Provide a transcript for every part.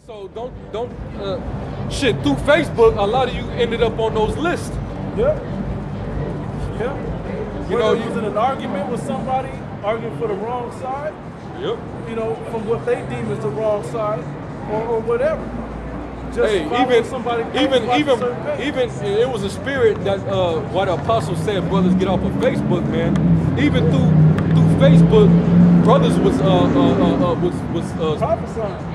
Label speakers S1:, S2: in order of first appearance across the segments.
S1: So don't shit through Facebook. A lot of you ended up on those lists.
S2: Yeah.
S1: You know,
S2: you was in an argument with somebody, arguing for the wrong side.
S1: Yep.
S2: You know, from what they deem as the wrong side, or whatever. Just
S1: Hey, even it was a spirit that what the apostle said, brothers get off of Facebook, man. Even through Facebook, brothers was
S2: prophesying.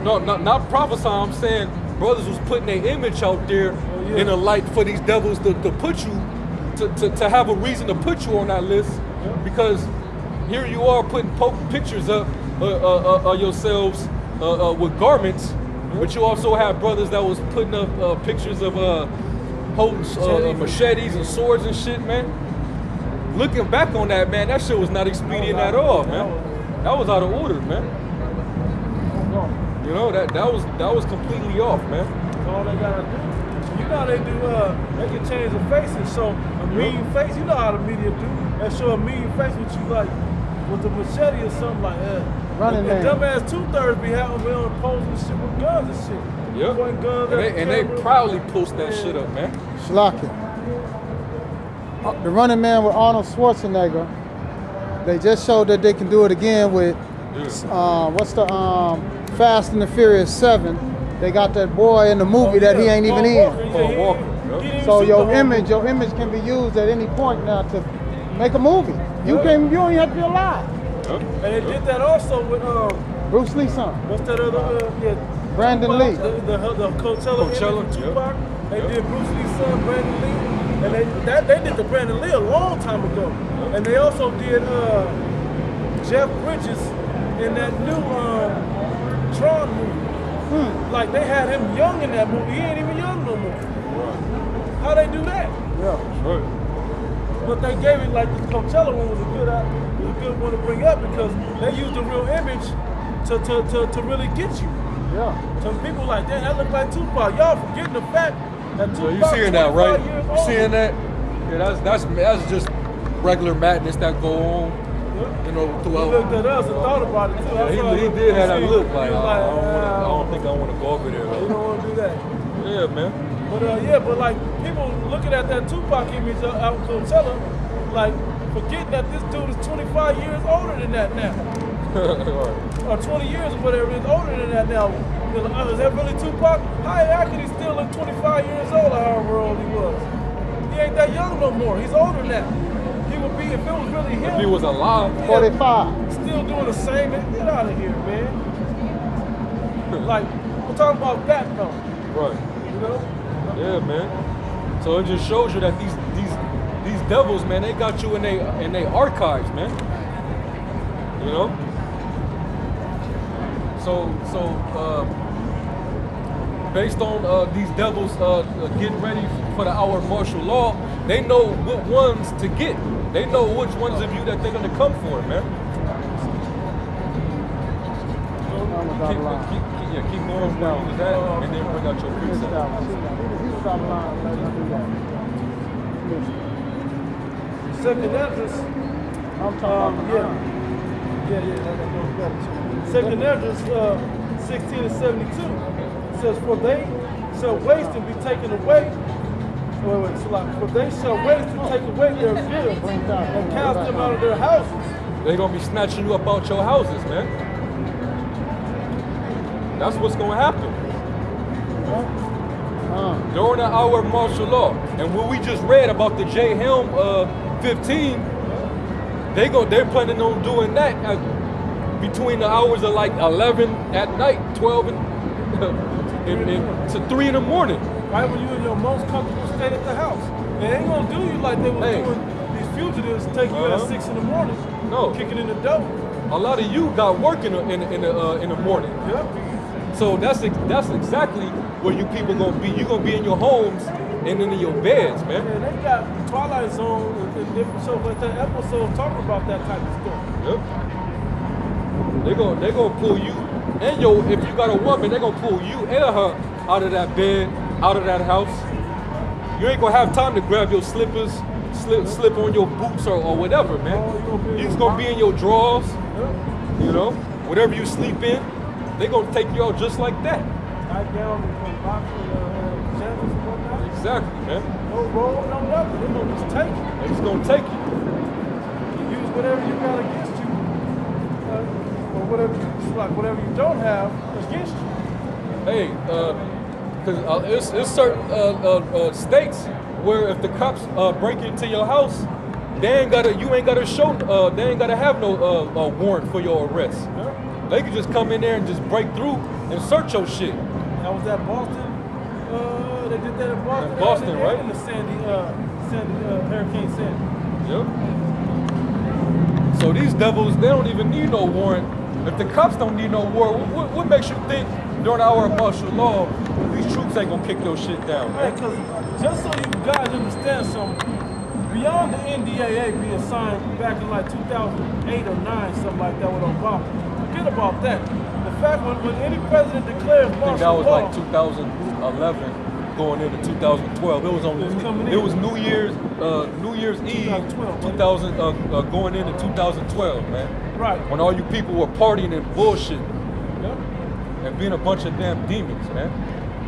S1: No, not prophesying. I'm saying brothers was putting their image out there in a light for these devils to put you to have a reason to put you on that list, because here you are putting pictures up of yourselves with garments, but you also have brothers that was putting up pictures of holding machetes and swords and shit, man. Looking back on that, man, that shit was not expedient at all, man. That was out of order, man. You know, that was completely off, man.
S2: That's all they gotta do. You know how they do, they can change the face and show a mean face. You know how the media do. They show a mean face with you like with the machete or something like that.
S3: Running man.
S2: Dumbass 2/3 be having me on posting shit with guns and shit.
S1: Yep. And they proudly post that shit up, man.
S3: Schlocky. The Running Man with Arnold Schwarzenegger. They just showed that they can do it again with what's the Fast and the Furious 7. They got that boy in the movie that he ain't even in.
S1: Walker.
S3: So your image can be used at any point now to make a movie. You don't even have to be alive.
S2: And they did that also with
S3: Bruce Lee's son.
S2: What's that other
S3: Brandon Lee.
S2: The Coachella Tupac. They did Bruce Lee's son, Brandon Lee. And they did the Brandon Lee a long time ago. And they also did Jeff Bridges in that new Tron movie. Like they had him young in that movie. He ain't even young no more. How they do that?
S3: Yeah.
S1: Right.
S2: But they gave it, like the Coachella one was a good one to bring up, because they used the real image to really get you.
S3: Yeah.
S2: Some people like, damn, that look like Tupac. Y'all forgetting the fact that Tupac.
S1: So you seeing that, right? You seeing that? Yeah, that's just regular madness that go on. You know, throughout.
S2: He looked at us and thought about it too.
S1: Yeah, he did have that look like, I don't think I want to go over there.
S2: You don't want to do that.
S1: Yeah, man.
S2: But like people looking at that Tupac image out in Coachella, like forgetting that this dude is 25 years older than that now. Or 20 years or whatever it is older than that now. Is that really Tupac? How could he still look 25 years old, however old he was? He ain't that young no more. He's older now. He would be, if it was really him.
S1: If he was alive.
S3: 45.
S2: Still doing the same. Get out of here, man. Like, we're talking about that though.
S1: Right.
S2: You know?
S1: Yeah, man. So it just shows you that these devils, man, they got you in they archives, man. You know? So based on these devils getting ready for the hour of martial law, they know what ones to get. They know which ones of you that they're gonna come for, man. Keep going where you was at, and then bring out your precept.
S2: Second address.
S3: I'm talking about
S2: Second address 16 and 72 says, for they shall waste and be taken away. For they shall waste and take away their goods and cast them out of their houses.
S1: They're gonna be snatching you up out your houses, man. That's what's gonna happen. During the hour of martial law. And what we just read about the J Helm 15, they're planning on doing that between the hours of like 11 at night, 12 to 3 in the morning.
S2: Right when you're in your most comfortable state at the house. They ain't gonna do you like they were doing these fugitives, take you at 6 in the morning.
S1: No.
S2: Kicking in the door.
S1: A lot of you got work in the morning.
S2: Yep.
S1: So that's exactly where you people gonna be. You're gonna be in your homes and in your beds, man.
S2: And they got Twilight Zone and different shows like that episode talking about that type of stuff.
S1: Yep. They gonna pull you and if you got a woman, they gonna pull you and her out of that bed, out of that house. You ain't gonna have time to grab your slippers, slip on your boots or whatever, man. You just gonna be in your drawers, you know, whatever you sleep in. they gonna take you out just like that.
S2: Nightgown and boxing, sandals and whatnot.
S1: Exactly, man.
S2: No roll, no nothing. They're gonna just take you.
S1: They just gonna take you.
S2: You use whatever you got against you, or whatever you don't have against you.
S1: Hey, because it's certain states where if the cops break into your house, you ain't gotta show, they ain't gotta have no warrant for your arrest.
S2: Yeah.
S1: They can just come in there and just break through and search your shit.
S2: That was at Boston. They did that in Boston.
S1: In Boston, right?
S2: In the Hurricane Sandy.
S1: Yep. So these devils, they don't even need no warrant. If the cops don't need no warrant, what makes you think during our martial law these troops ain't gonna kick your shit down?
S2: Right, because just so you guys understand something, beyond the NDAA being signed back in like 2008 or 9, something like that with Obama, forget about that. The fact when any president declares martial law,
S1: I think that was like 2011 going into 2012. It was on. It was New Year's Eve 2000 going into 2012, man.
S2: Right.
S1: When all you people were partying and bullshit
S2: Yep.
S1: and being a bunch of damn demons, man.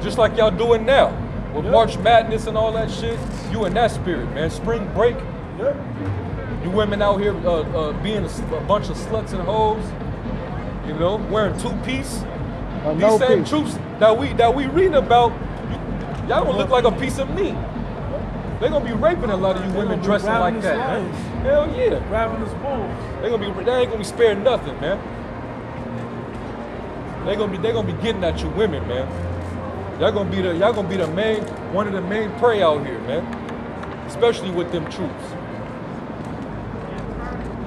S1: Just like y'all doing now with
S2: Yep.
S1: March Madness and all that shit. You in that spirit, man. Spring break.
S2: Yep.
S1: You women out here being a bunch of sluts and hoes. You know, wearing two-piece. These
S3: no
S1: same
S3: piece.
S1: troops that we reading about, y'all gonna look like a piece of meat. They gonna be raping a lot of you women dressing like that, man. Hell yeah.
S2: Ravenous bulls.
S1: They ain't gonna be sparing nothing, man. They gonna be getting at you women, man. Y'all gonna be the main, one of the main prey out here, man. Especially with them troops.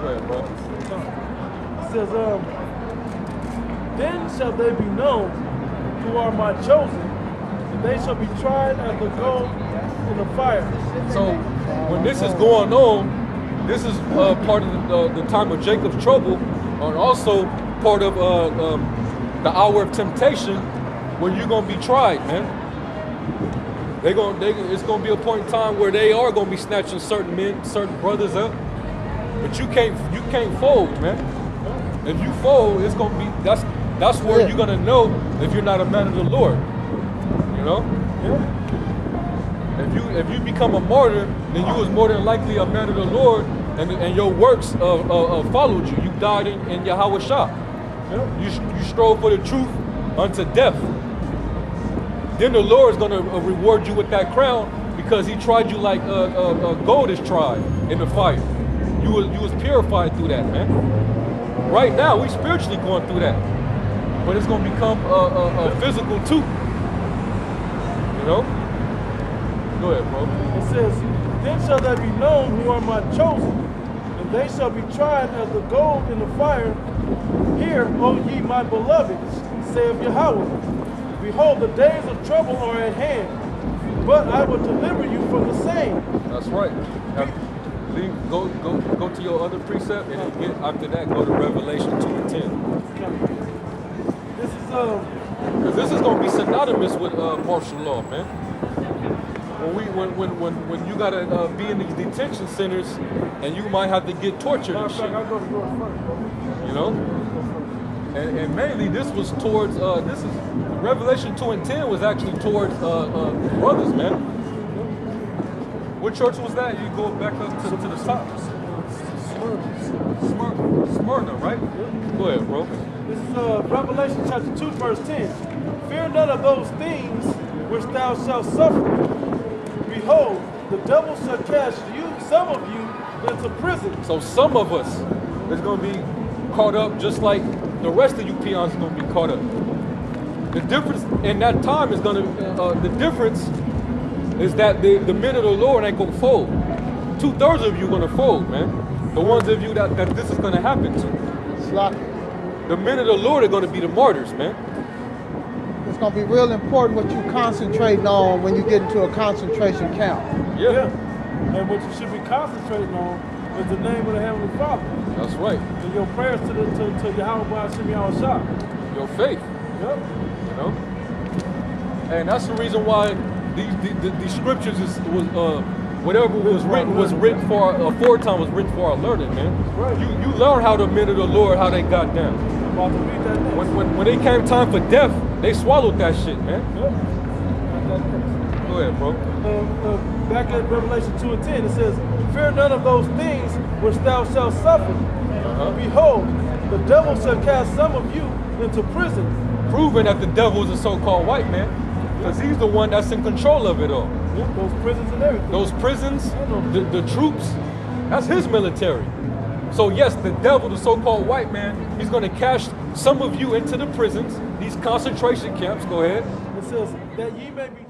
S1: Go ahead, bro.
S2: It says, then shall they be known who are my chosen, and they shall be tried as the gold in the fire.
S1: So when this is going on, this is part of the time of Jacob's trouble, and also part of the hour of temptation, where you're gonna be tried, man. It's gonna be a point in time where they are gonna be snatching certain men, certain brothers up, but you can't fold, man. If you fold, it's gonna be that's where you're gonna know if you're not a man of the Lord. You know.
S2: Yeah.
S1: If you become a martyr, then you was more than likely a man of the Lord, and your works followed you. You died in Yahweh Shah.
S2: Yeah.
S1: You strove for the truth unto death. Then the Lord is going to reward you with that crown because He tried you like gold is tried in the fire. You was purified through that, man. Right now, we spiritually going through that, but it's going to become physical too. You know. Go ahead, bro.
S2: It says, then shall they be known who are my chosen, and they shall be tried as the gold in the fire. Hear, O ye my beloveds, saith Yahweh. Behold, the days of trouble are at hand, but I will deliver you from the same.
S1: That's right. Now, go to your other precept, and then after that, go to Revelation 2:10.
S2: This is
S1: Because this is gonna be synonymous with martial law, man. When you gotta be in these detention centers, and you might have to get tortured and shit.
S2: I'll go to yours first, bro.
S1: You know. And mainly this was towards Revelation 2:10 was actually towards brothers, man. What church was that? You go back up to the top. Smyrna, right? Go ahead, bro.
S2: This is Revelation chapter 2, verse 10. Fear none of those things which thou shalt suffer. Behold, the devil shall cast some of you, into prison.
S1: So some of us is going to be caught up just like the rest of you peons are going to be caught up. The difference in that time is going to, the difference is that the men of the Lord ain't going to fold. 2/3 of you are going to fold, man. The ones of you that this is going to happen to. The men of the Lord are going to be the martyrs, man.
S3: It's going to be real important what you concentrating on when you get into a concentration camp.
S1: Yeah.
S2: And what you should be concentrating on is the name of the Heavenly Father.
S1: That's right.
S2: And your prayers to Yahweh Hashem Yahweh Shah.
S1: Your faith.
S2: Yep.
S1: You know? And that's the reason why these scriptures was whatever was written for aforetime was written for our learning, man.
S2: Right.
S1: You learn how the men of the Lord, how they got down.
S2: About to read that next.
S1: When it came time for death, they swallowed that shit, man.
S2: Yep. Read that next.
S1: Go ahead, bro.
S2: Back at Revelation 2 and 10, it says, fear none of those things which thou shalt suffer. Behold, the devil shall cast some of you into prison.
S1: Proving that the devil is a so-called white man, because he's the one that's in control of it all.
S2: Yep, those prisons and everything.
S1: Those prisons, the troops, that's his military. So yes, the devil, the so-called white man, he's going to cast some of you into the prisons, these concentration camps. Go ahead.
S2: It says that ye may be